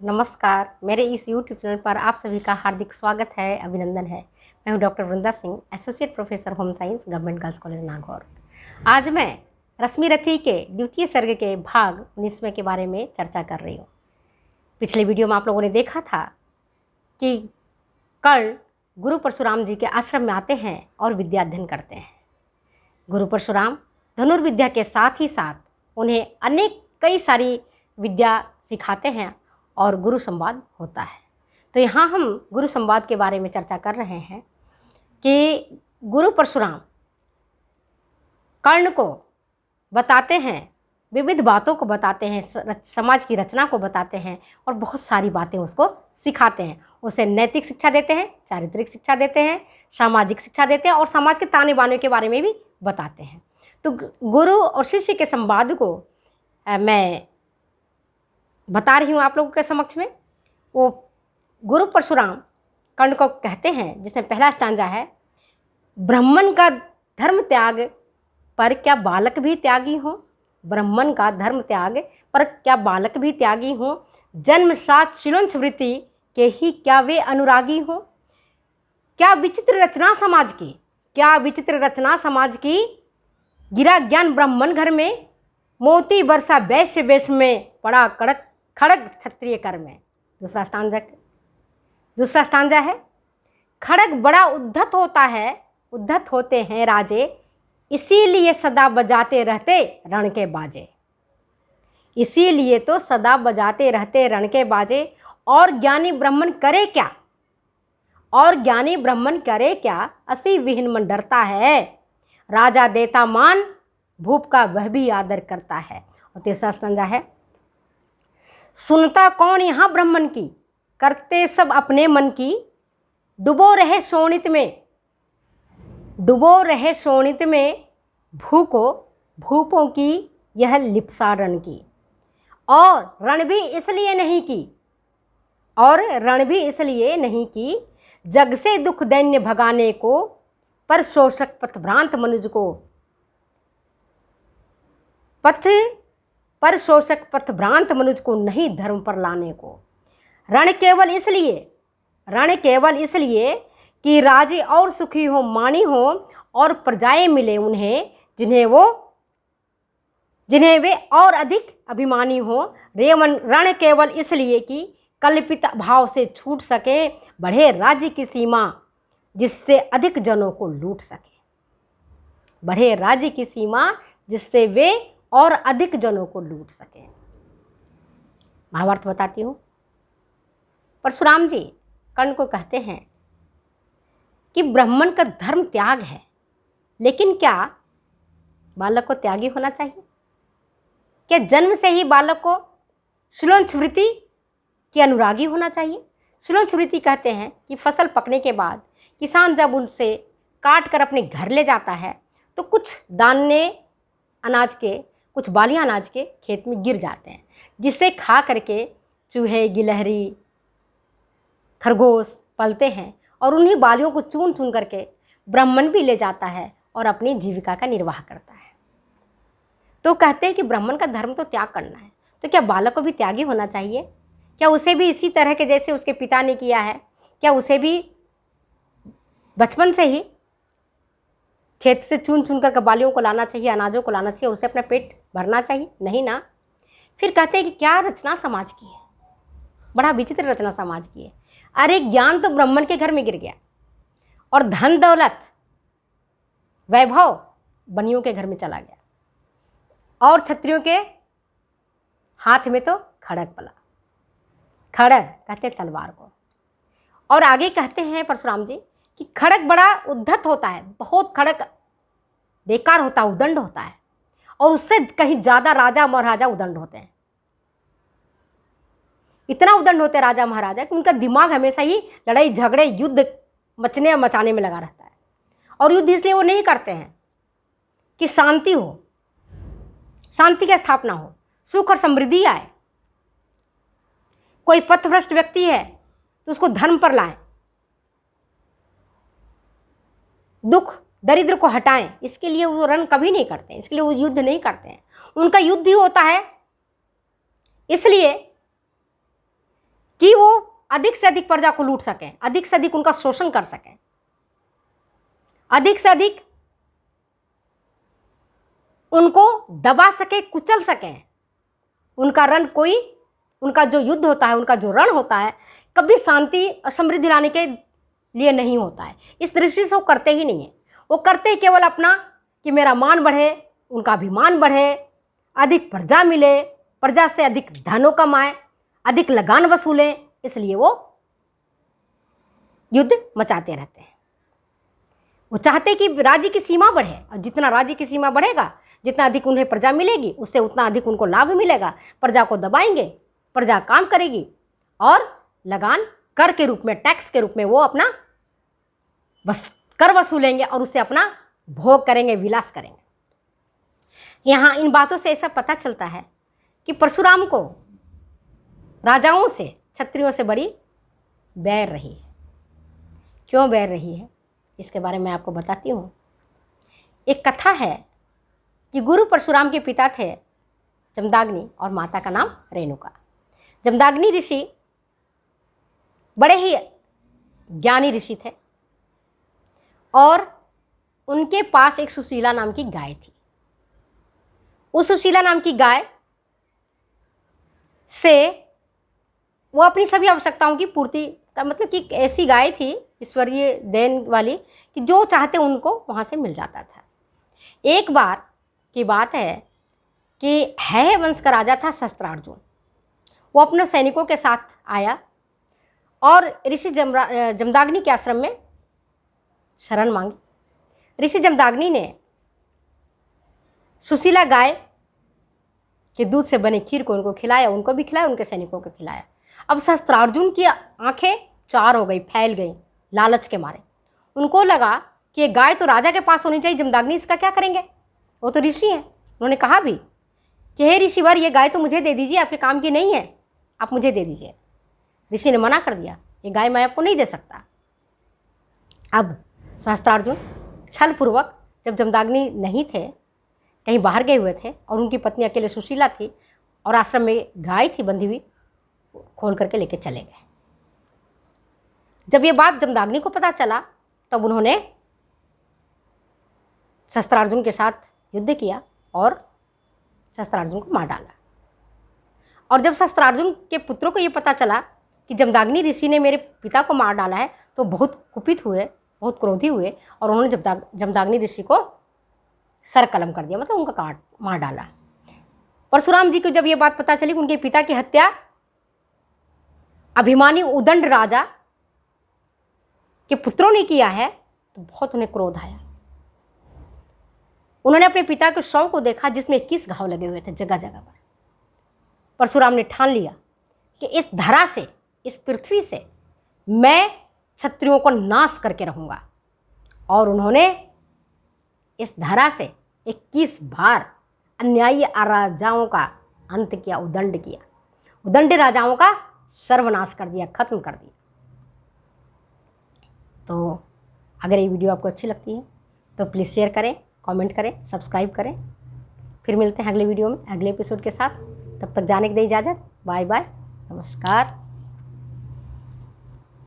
नमस्कार, मेरे इस यूट्यूब चैनल पर आप सभी का हार्दिक स्वागत है, अभिनंदन है। मैं हूं doctor Vrinda Singh, associate professor home science, government girls college Nagaur. आज मैं रश्मि रथी के द्वितीय सर्ग के भाग 19वें के बारे में चर्चा कर रही हूँ। पिछले वीडियो में आप लोगों ने देखा था कि कर्ण गुरु परशुराम जी के आश्रम में आते हैं और विद्या अध्ययन करते हैं। गुरु परशुराम धनुर्विद्या के साथ ही साथ उन्हें कई सारी विद्या सिखाते हैं और गुरु संवाद होता है। तो यहाँ हम गुरु संवाद के बारे में चर्चा कर रहे हैं कि गुरु परशुराम कर्ण को बताते हैं, विविध बातों को बताते हैं, समाज की रचना को बताते हैं और बहुत सारी बातें उसको सिखाते हैं। उसे नैतिक शिक्षा देते हैं, चारित्रिक शिक्षा देते हैं, सामाजिक शिक्षा देते हैं और समाज के ताने बाने के बारे में भी बताते हैं। तो गुरु और शिष्य के संवाद को मैं बता रही हूँ आप लोगों के समक्ष में। वो गुरु परशुराम कर्ण को कहते हैं, जिसमें पहला स्टांजा है, ब्राह्मण का धर्म त्याग पर क्या बालक भी त्यागी हो। ब्राह्मण का धर्म त्याग पर क्या बालक भी त्यागी हो। जन्म साथ शिलोंच वृत्ति के ही क्या वे अनुरागी हो। क्या विचित्र रचना समाज की, क्या विचित्र रचना समाज की। गिरा ज्ञान ब्राह्मण घर में, मोती वर्षा वैश्य वेश में, पड़ा कड़क खड़ग क्षत्रिय कर में। दूसरा स्टांजा है, खड़ग बड़ा उद्धत होता है, उद्धत होते हैं राजे, इसीलिए सदा बजाते रहते रण के बाजे। इसीलिए तो सदा बजाते रहते रण के बाजे। और ज्ञानी ब्राह्मण करे क्या, और ज्ञानी ब्राह्मण करे क्या, असी विहीन मन डरता है। राजा देता मान, भूप का वह भी आदर करता है। और तीसरा स्टांजा है, सुनता कौन यहाँ ब्राह्मण की, करते सब अपने मन की। डुबो रहे शोणित में, डुबो रहे शोणित में, भूपों की यह लिप्सा रण की। और रण भी इसलिए नहीं की, और रण भी इसलिए नहीं की, जग से दुख दैन्य भगाने को, पर शोषक पथभ्रांत मनुज को, पर शोषक पथभ्रांत मनुज को नहीं धर्म पर लाने को। रण केवल इसलिए कि राजे और सुखी हो, मानी हो और प्रजाएं मिले उन्हें, जिन्हें वे और अधिक अभिमानी हो। रण केवल इसलिए कि कल्पित भाव से छूट सके, बढ़े राज्य की सीमा जिससे अधिक जनों को लूट सके। बढ़े राज्य की सीमा जिससे वे और अधिक जनों को लूट सके। भावार्थ बताती हूँ। परशुराम जी कर्ण को कहते हैं कि ब्राह्मण का धर्म त्याग है, लेकिन क्या बालक को त्यागी होना चाहिए? क्या जन्म से ही बालक को शिलोंच वृत्ति की अनुरागी होना चाहिए? शिलोंच वृत्ति कहते हैं कि फसल पकने के बाद किसान जब उनसे काट कर अपने घर ले जाता है तो कुछ दाने अनाज के, कुछ बालियां अनाज के खेत में गिर जाते हैं, जिसे खा करके चूहे, गिलहरी, खरगोश पलते हैं और उन्हीं बालियों को चुन चुन करके ब्राह्मण भी ले जाता है और अपनी जीविका का निर्वाह करता है। तो कहते हैं कि ब्राह्मण का धर्म तो त्याग करना है, तो क्या बालक को भी त्यागी होना चाहिए? क्या उसे भी इसी तरह के जैसे उसके पिता ने किया है, क्या उसे भी बचपन से ही खेत से चुन चुन कर बालियों को लाना चाहिए, अनाजों को लाना चाहिए, उसे अपना पेट भरना चाहिए? नहीं ना। फिर कहते हैं कि क्या रचना समाज की है, बड़ा विचित्र रचना समाज की है। अरे ज्ञान तो ब्राह्मण के घर में गिर गया और धन दौलत वैभव बनियों के घर में चला गया और क्षत्रियों के हाथ में तो खड़ग पला। खड़ग कहते तलवार को। और आगे कहते हैं परशुराम जी कि खड़ग बड़ा उद्धत होता है, बहुत खड़ग बेकार होता है, उदंड होता है, और उससे कहीं ज़्यादा राजा महाराजा उदंड होते हैं। इतना उदंड होते हैं राजा महाराजा कि उनका दिमाग हमेशा ही लड़ाई झगड़े, युद्ध मचाने में लगा रहता है। और युद्ध इसलिए वो नहीं करते हैं कि शांति हो, शांति की स्थापना हो, सुख और समृद्धि आए। कोई पथभ्रष्ट व्यक्ति है तो उसको धर्म पर लाएं, दुख दरिद्र को हटाएं, इसके लिए वो रण कभी नहीं करते हैं, इसके लिए वो युद्ध नहीं करते हैं। उनका युद्ध ही होता है इसलिए अधिक से अधिक प्रजा को लूट सकें, अधिक से अधिक उनका शोषण कर सकें, अधिक से अधिक उनको दबा सके, कुचल सकें। उनका रण कोई, उनका जो युद्ध होता है, उनका जो रण होता है, कभी शांति और समृद्धि लाने के लिए नहीं होता है। इस दृष्टि से वो करते ही नहीं है। वो करते ही केवल अपना कि मेरा मान बढ़े, उनका अभिमान बढ़े, अधिक प्रजा मिले, प्रजा से अधिक धनों कमाए, अधिक लगान वसूलें, इसलिए वो युद्ध मचाते रहते हैं। वो चाहते कि राज्य की सीमा बढ़े, और जितना राज्य की सीमा बढ़ेगा, जितना अधिक उन्हें प्रजा मिलेगी, उससे उतना अधिक उनको लाभ मिलेगा। प्रजा को दबाएंगे, प्रजा काम करेगी, और लगान कर के रूप में, टैक्स के रूप में वो अपना बस कर वसूलेंगे और उससे अपना भोग करेंगे, विलास करेंगे। यहाँ इन बातों से ऐसा पता चलता है कि परशुराम को राजाओं से, क्षत्रियों से बड़ी बैर रही है। क्यों बैर रही है, इसके बारे में आपको बताती हूँ। एक कथा है कि गुरु परशुराम के पिता थे जमदाग्नि और माता का नाम रेणुका। जमदाग्नि ऋषि बड़े ही ज्ञानी ऋषि थे और उनके पास एक सुशीला नाम की गाय थी। उस सुशीला नाम की गाय से वो अपनी सभी आवश्यकताओं की पूर्ति का, मतलब कि ऐसी गाय थी ईश्वरीय देन वाली कि जो चाहते उनको वहाँ से मिल जाता था। एक बार की बात है कि है वंश का राजा था शस्त्रार्जुन। वो अपने सैनिकों के साथ आया और ऋषि जमदाग्नि के आश्रम में शरण मांगी। ऋषि जमदाग्नि ने सुशीला गाय के दूध से बने खीर को उनको खिलाया, उनको भी खिलाया, उनके सैनिकों को खिलाया। अब शस्त्रार्जुन की आंखें चार हो गई, फैल गई लालच के मारे। उनको लगा कि ये गाय तो राजा के पास होनी चाहिए, जमदाग्नि इसका क्या करेंगे, वो तो ऋषि हैं। उन्होंने कहा भी कि हे ऋषिवर, ये गाय तो मुझे दे दीजिए, आपके काम की नहीं है, आप मुझे दे दीजिए। ऋषि ने मना कर दिया, ये गाय मैं आपको नहीं दे सकता। अब शस्त्रार्जुन छलपूर्वक, जब जमदाग्नि नहीं थे, कहीं बाहर गए हुए थे और उनकी पत्नी अकेले सुशीला थी और आश्रम में गाय थी बंधी हुई, खोल करके लेके चले गए। जब ये बात जमदाग्नि को पता चला तब उन्होंने शस्त्रार्जुन के साथ युद्ध किया और शस्त्रार्जुन को मार डाला। और जब शस्त्रार्जुन के पुत्रों को ये पता चला कि जमदाग्नि ऋषि ने मेरे पिता को मार डाला है, तो बहुत कुपित हुए, बहुत क्रोधी हुए और उन्होंने जमदाग्नि ऋषि को सर कलम कर दिया, मतलब उनका मार डाला। परशुराम जी को जब ये बात पता चली कि उनके पिता की हत्या अभिमानी उदंड राजा के पुत्रों ने किया है, तो बहुत उन्हें क्रोध आया। उन्होंने अपने पिता के शव को देखा जिसमें 21 घाव लगे हुए थे जगह जगह पर। परशुराम ने ठान लिया कि इस धरा से, इस पृथ्वी से मैं क्षत्रियों को नाश करके रहूँगा। और उन्होंने इस धरा से 21 बार अन्यायी राजाओं का अंत किया, उदंड किया, उदंड राजाओं का सर्वनाश कर दिया, खत्म कर दिया। तो अगर ये वीडियो आपको अच्छी लगती है तो प्लीज़ शेयर करें, कमेंट करें, सब्सक्राइब करें। फिर मिलते हैं अगले वीडियो में, अगले एपिसोड के साथ। तब तक जाने की दें इजाज़त। बाय बाय, नमस्कार।